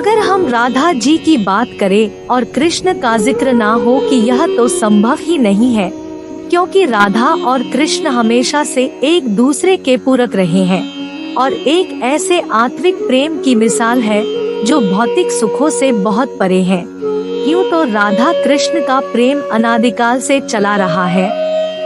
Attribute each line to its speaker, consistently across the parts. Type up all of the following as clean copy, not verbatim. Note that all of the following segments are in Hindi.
Speaker 1: अगर हम राधा जी की बात करें और कृष्ण का जिक्र ना हो कि यह तो संभव ही नहीं है, क्योंकि राधा और कृष्ण हमेशा से एक दूसरे के पूरक रहे हैं और एक ऐसे आत्मिक प्रेम की मिसाल है जो भौतिक सुखों से बहुत परे है। यूँ तो राधा कृष्ण का प्रेम अनादिकाल से चला रहा है,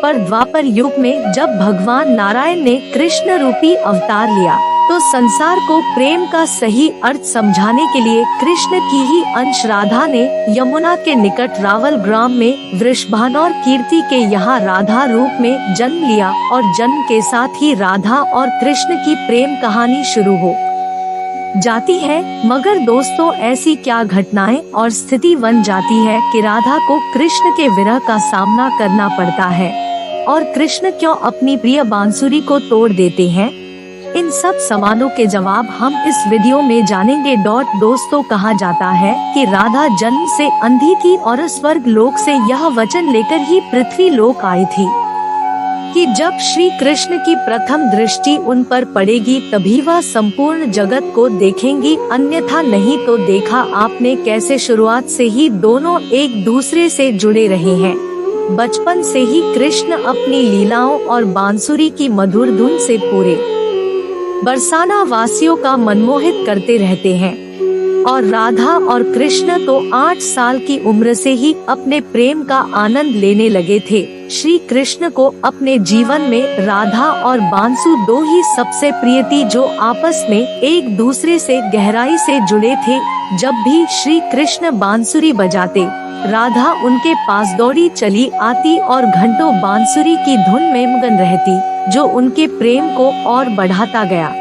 Speaker 1: पर द्वापर युग में जब भगवान नारायण ने कृष्ण रूपी अवतार लिया तो संसार को प्रेम का सही अर्थ समझाने के लिए कृष्ण की ही अंश राधा ने यमुना के निकट रावल ग्राम में वृषभानौर कीर्ति के यहाँ राधा रूप में जन्म लिया और जन्म के साथ ही राधा और कृष्ण की प्रेम कहानी शुरू हो जाती है। मगर दोस्तों, ऐसी क्या घटनाएं और स्थिति बन जाती है कि राधा को कृष्ण के विरह का सामना करना पड़ता है और कृष्ण क्यों अपनी प्रिय बांसुरी को तोड़ देते हैं? इन सब सवालों के जवाब हम इस वीडियो में जानेंगे। दोस्तों, कहा जाता है कि राधा जन्म से अंधी थी और स्वर्ग लोक से यह वचन लेकर ही पृथ्वी लोक आई थी कि जब श्री कृष्ण की प्रथम दृष्टि उन पर पड़ेगी तभी वह संपूर्ण जगत को देखेंगी, अन्यथा नहीं। तो देखा आपने कैसे शुरुआत से ही दोनों एक दूसरे से जुड़े रहे हैं। बचपन से ही कृष्ण अपनी लीलाओं और बांसुरी की मधुर धुन से पूरे बरसाना वासियों का मनमोहित करते रहते हैं और राधा और कृष्ण तो 8 साल की उम्र से ही अपने प्रेम का आनंद लेने लगे थे। श्री कृष्ण को अपने जीवन में राधा और बांसु दो ही सबसे प्रिय थी जो आपस में एक दूसरे से गहराई से जुड़े थे। जब भी श्री कृष्ण बांसुरी बजाते, राधा उनके पास दौड़ी चली आती और घंटों बांसुरी की धुन में मगन रहती, जो उनके प्रेम को और बढ़ाता गया।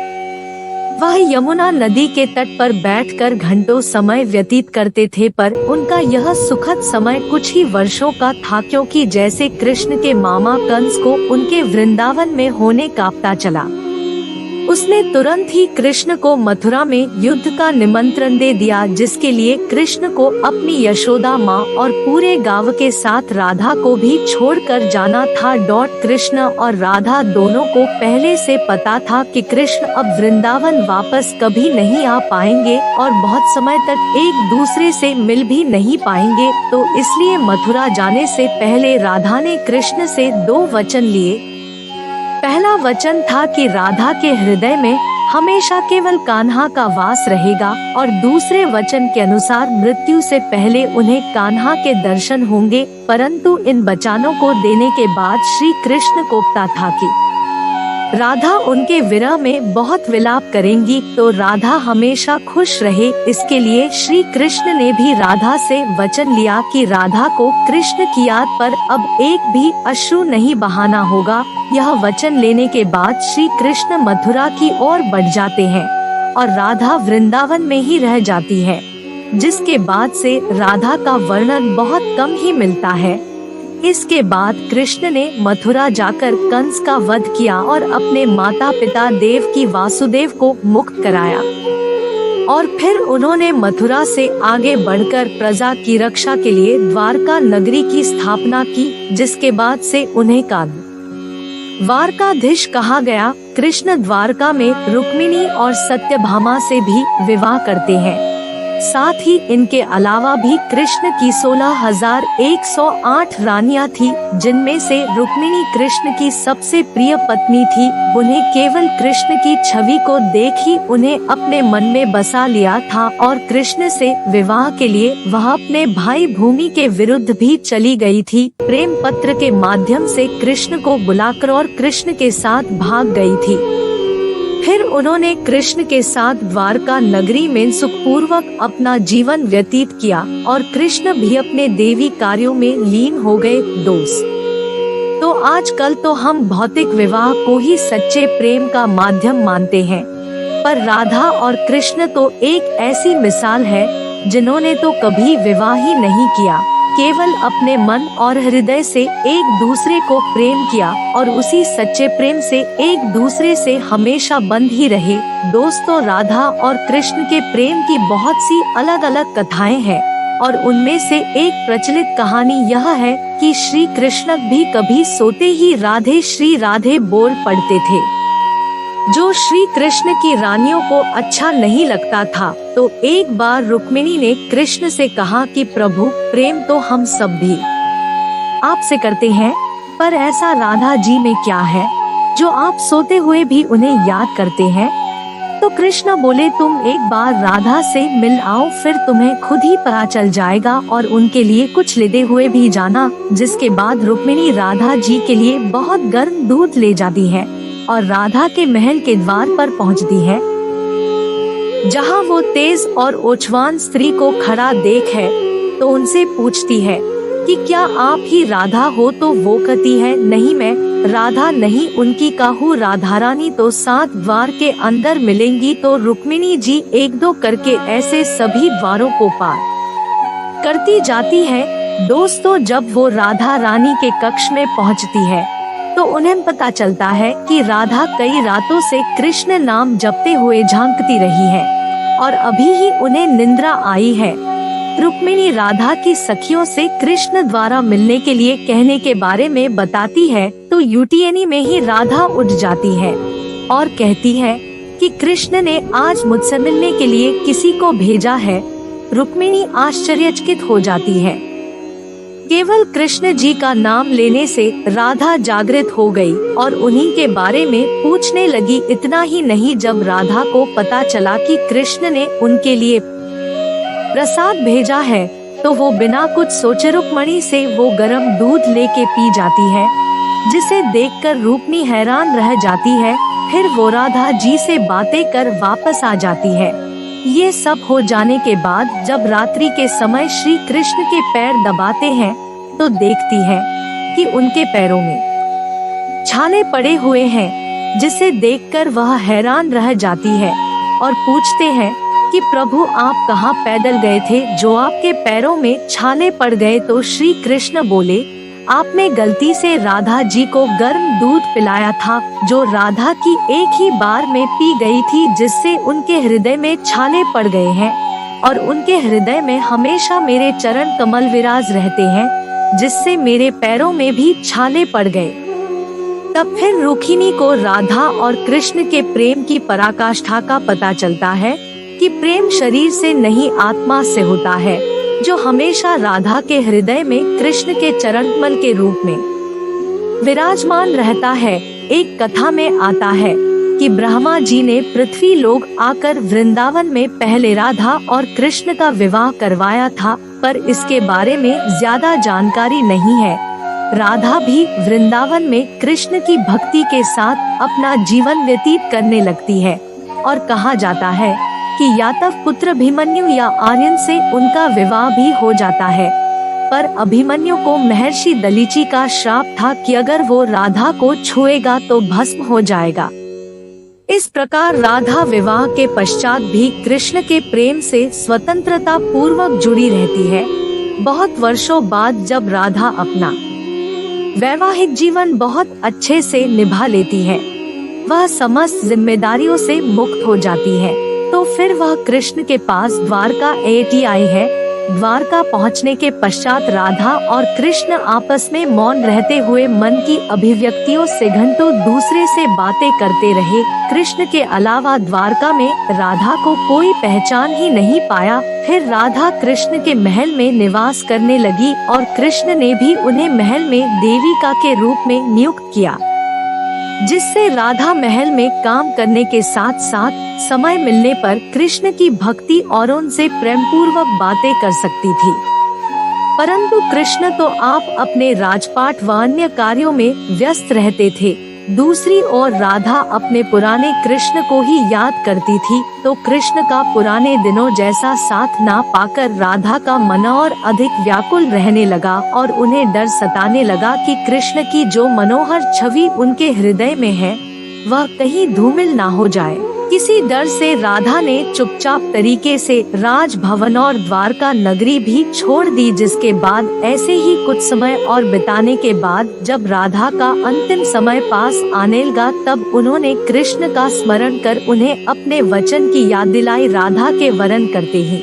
Speaker 1: वह यमुना नदी के तट पर बैठकर घंटों समय व्यतीत करते थे, पर उनका यह सुखद समय कुछ ही वर्षों का था, क्योंकि जैसे कृष्ण के मामा कंस को उनके वृंदावन में होने का पता चला, उसने तुरंत ही कृष्ण को मथुरा में युद्ध का निमंत्रण दे दिया, जिसके लिए कृष्ण को अपनी यशोदा माँ और पूरे गांव के साथ राधा को भी छोड़कर जाना था। कृष्ण और राधा दोनों को पहले से पता था कि कृष्ण अब वृंदावन वापस कभी नहीं आ पाएंगे और बहुत समय तक एक दूसरे से मिल भी नहीं पाएंगे, तो इसलिए मथुरा जाने से पहले राधा ने कृष्ण से 2 वचन लिए। पहला वचन था कि राधा के हृदय में हमेशा केवल कान्हा का वास रहेगा और दूसरे वचन के अनुसार मृत्यु से पहले उन्हें कान्हा के दर्शन होंगे। परंतु इन वचनों को देने के बाद श्री कृष्ण को पता था कि राधा उनके विरह में बहुत विलाप करेंगी, तो राधा हमेशा खुश रहे। इसके लिए श्री कृष्ण ने भी राधा से वचन लिया कि राधा को कृष्ण की याद पर अब एक भी अश्रु नहीं बहाना होगा। यह वचन लेने के बाद श्री कृष्ण मथुरा की ओर बढ़ जाते हैं और राधा वृंदावन में ही रह जाती है, जिसके बाद से राधा का वर्णन बहुत कम ही मिलता है। इसके बाद कृष्ण ने मथुरा जाकर कंस का वध किया और अपने माता पिता देवकी वासुदेव को मुक्त कराया और फिर उन्होंने मथुरा से आगे बढ़कर प्रजा की रक्षा के लिए द्वारका नगरी की स्थापना की, जिसके बाद से उन्हें द्वारकाधीश कहा गया। कृष्ण द्वारका में रुक्मिणी और सत्यभामा से भी विवाह करते हैं। साथ ही इनके अलावा भी कृष्ण की 16,108 रानियां थी, जिनमें से रुक्मिणी कृष्ण की सबसे प्रिय पत्नी थी। उन्हें केवल कृष्ण की छवि को देख ही उन्हें अपने मन में बसा लिया था और कृष्ण से विवाह के लिए वह अपने भाई भूमि के विरुद्ध भी चली गई थी। प्रेम पत्र के माध्यम से कृष्ण को बुलाकर और कृष्ण के साथ भाग गई थी। फिर उन्होंने कृष्ण के साथ द्वारका नगरी में सुखपूर्वक अपना जीवन व्यतीत किया और कृष्ण भी अपने देवी कार्यों में लीन हो गए। तो आजकल तो हम भौतिक विवाह को ही सच्चे प्रेम का माध्यम मानते हैं, पर राधा और कृष्ण तो एक ऐसी मिसाल है जिन्होंने तो कभी विवाह ही नहीं किया, केवल अपने मन और हृदय से एक दूसरे को प्रेम किया और उसी सच्चे प्रेम से एक दूसरे से हमेशा बंध ही रहे। दोस्तों, राधा और कृष्ण के प्रेम की बहुत सी अलग अलग कथाएं हैं और उनमें से एक प्रचलित कहानी यह है कि श्री कृष्ण भी कभी सोते ही राधे श्री राधे बोल पड़ते थे। जो श्री कृष्ण की रानियों को अच्छा नहीं लगता था। तो एक बार रुक्मिणी ने कृष्ण से कहा कि प्रभु, प्रेम तो हम सब भी आपसे करते हैं, पर ऐसा राधा जी में क्या है जो आप सोते हुए भी उन्हें याद करते हैं। तो कृष्ण बोले, तुम एक बार राधा से मिल आओ, फिर तुम्हें खुद ही पता चल जाएगा, और उनके लिए कुछ लेते हुए भी जाना। जिसके बाद रुक्मिणी राधा जी के लिए बहुत गर्म दूध ले जाती है और राधा के महल के द्वार पर पहुंचती है, जहां वो तेज और ओछवान स्त्री को खड़ा देख है तो उनसे पूछती है कि क्या आप ही राधा हो। तो वो कहती है, नहीं, मैं राधा नहीं। उनकी काहू राधा रानी तो 7 द्वार के अंदर मिलेंगी। तो रुक्मिणी जी एक दो करके ऐसे सभी द्वारों को पार करती जाती है। दोस्तों, जब वो राधा रानी के कक्ष में पहुंचती है तो उन्हें पता चलता है कि राधा कई रातों से कृष्ण नाम जपते हुए झांकती रही है और अभी ही उन्हें निंद्रा आई है। रुक्मिणी राधा की सखियों से कृष्ण द्वारा मिलने के लिए कहने के बारे में बताती है तो यूटियनी में ही राधा उठ जाती है और कहती है कि कृष्ण ने आज मुझसे मिलने के लिए किसी को भेजा है। रुक्मिणी आश्चर्यचकित हो जाती है। केवल कृष्ण जी का नाम लेने से राधा जागृत हो गई और उन्हीं के बारे में पूछने लगी। इतना ही नहीं, जब राधा को पता चला कि कृष्ण ने उनके लिए प्रसाद भेजा है तो वो बिना कुछ सोचे रुक्मिणी से वो गर्म दूध लेके पी जाती है, जिसे देखकर रुक्मिणी हैरान रह जाती है। फिर वो राधा जी से बातें कर वापस आ जाती है। ये सब हो जाने के बाद जब रात्रि के समय श्री कृष्ण के पैर दबाते हैं तो देखती है कि उनके पैरों में छाले पड़े हुए हैं, जिसे देखकर वह हैरान रह जाती है और पूछते हैं कि प्रभु, आप कहाँ पैदल गए थे जो आपके पैरों में छाले पड़ गए। तो श्री कृष्ण बोले, आपने गलती से राधा जी को गर्म दूध पिलाया था, जो राधा की एक ही बार में पी गई थी, जिससे उनके हृदय में छाले पड़ गए हैं और उनके हृदय में हमेशा मेरे चरण कमल विराज रहते हैं, जिससे मेरे पैरों में भी छाले पड़ गए। तब फिर रुक्मिणी को राधा और कृष्ण के प्रेम की पराकाष्ठा का पता चलता है कि प्रेम शरीर से नहीं आत्मा से होता है, जो हमेशा राधा के हृदय में कृष्ण के चरण कमल के रूप में विराजमान रहता है। एक कथा में आता है कि ब्रह्मा जी ने पृथ्वी लोक आकर वृंदावन में पहले राधा और कृष्ण का विवाह करवाया था, पर इसके बारे में ज्यादा जानकारी नहीं है। राधा भी वृंदावन में कृष्ण की भक्ति के साथ अपना जीवन व्यतीत करने लगती है और कहा जाता है कि यादव पुत्र अभिमन्यु या आर्यन से उनका विवाह भी हो जाता है, पर अभिमन्यु को महर्षि दलीची का श्राप था कि अगर वो राधा को छुएगा तो भस्म हो जाएगा। इस प्रकार राधा विवाह के पश्चात भी कृष्ण के प्रेम से स्वतंत्रता पूर्वक जुड़ी रहती है। बहुत वर्षों बाद जब राधा अपना वैवाहिक जीवन बहुत अच्छे से निभा लेती है, वह समस्त जिम्मेदारियों से मुक्त हो जाती है, तो फिर वह कृष्ण के पास द्वारका आई है। द्वारका पहुंचने के पश्चात राधा और कृष्ण आपस में मौन रहते हुए मन की अभिव्यक्तियों से घंटों दूसरे से बातें करते रहे। कृष्ण के अलावा द्वारका में राधा को कोई पहचान ही नहीं पाया। फिर राधा कृष्ण के महल में निवास करने लगी और कृष्ण ने भी उन्हें महल में देविका के रूप में नियुक्त किया, जिससे राधा महल में काम करने के साथ साथ समय मिलने पर कृष्ण की भक्ति और उनसे प्रेम पूर्वक बातें कर सकती थी। परंतु कृष्ण तो आप अपने राजपाट व अन्य कार्यों में व्यस्त रहते थे। दूसरी ओर राधा अपने पुराने कृष्ण को ही याद करती थी, तो कृष्ण का पुराने दिनों जैसा साथ ना पाकर राधा का मन और अधिक व्याकुल रहने लगा और उन्हें डर सताने लगा कि कृष्ण की जो मनोहर छवि उनके हृदय में है वह कहीं धूमिल ना हो जाए। किसी डर से राधा ने चुपचाप तरीके से राजभवन और द्वारका नगरी भी छोड़ दी। जिसके बाद ऐसे ही कुछ समय और बिताने के बाद जब राधा का अंतिम समय पास आने लगा, तब उन्होंने कृष्ण का स्मरण कर उन्हें अपने वचन की याद दिलाई। राधा के वरण करते ही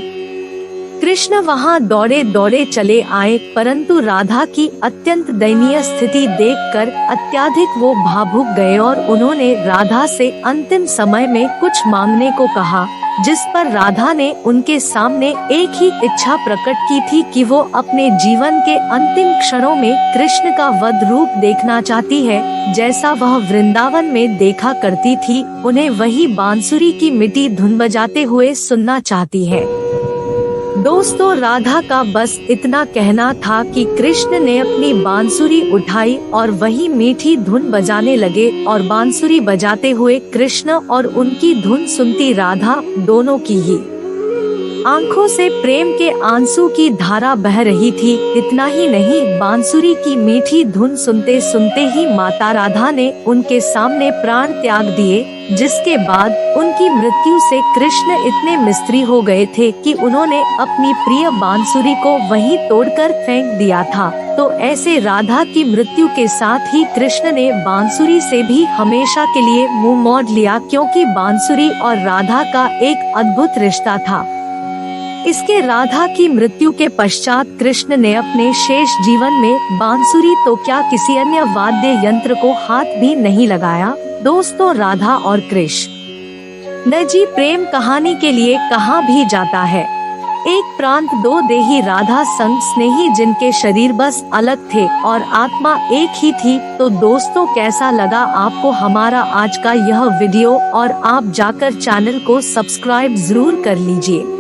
Speaker 1: कृष्ण वहां दौड़े दौड़े चले आए, परंतु राधा की अत्यंत दयनीय स्थिति देखकर अत्यधिक वो भावुक गए और उन्होंने राधा से अंतिम समय में कुछ मांगने को कहा, जिस पर राधा ने उनके सामने एक ही इच्छा प्रकट की थी कि वो अपने जीवन के अंतिम क्षणों में कृष्ण का वध रूप देखना चाहती है, जैसा वह वृंदावन में देखा करती थी। उन्हें वही बांसुरी की मीठी धुन बजाते हुए सुनना चाहती है। दोस्तों, राधा का बस इतना कहना था कि कृष्ण ने अपनी बांसुरी उठाई और वही मीठी धुन बजाने लगे और बांसुरी बजाते हुए कृष्ण और उनकी धुन सुनती राधा दोनों की ही आंखों से प्रेम के आंसू की धारा बह रही थी। इतना ही नहीं, बांसुरी की मीठी धुन सुनते सुनते ही माता राधा ने उनके सामने प्राण त्याग दिए, जिसके बाद उनकी मृत्यु से कृष्ण इतने मिस्त्री हो गए थे कि उन्होंने अपनी प्रिय बांसुरी को वहीं तोड़कर फेंक दिया था। तो ऐसे राधा की मृत्यु के साथ ही कृष्ण ने बांसुरी से भी हमेशा के लिए मुंह मोड़ लिया, क्योंकि बांसुरी और राधा का एक अद्भुत रिश्ता था। इसके राधा की मृत्यु के पश्चात कृष्ण ने अपने शेष जीवन में बांसुरी तो क्या किसी अन्य वाद्य यंत्र को हाथ भी नहीं लगाया। दोस्तों, राधा और कृष्ण न जी प्रेम कहानी के लिए कहाँ भी जाता है। एक प्रांत दो देही राधा संग स्नेही, जिनके शरीर बस अलग थे और आत्मा एक ही थी। तो दोस्तों, कैसा लगा आपको हमारा आज का यह वीडियो, और आप जाकर चैनल को सब्सक्राइब जरूर कर लीजिए।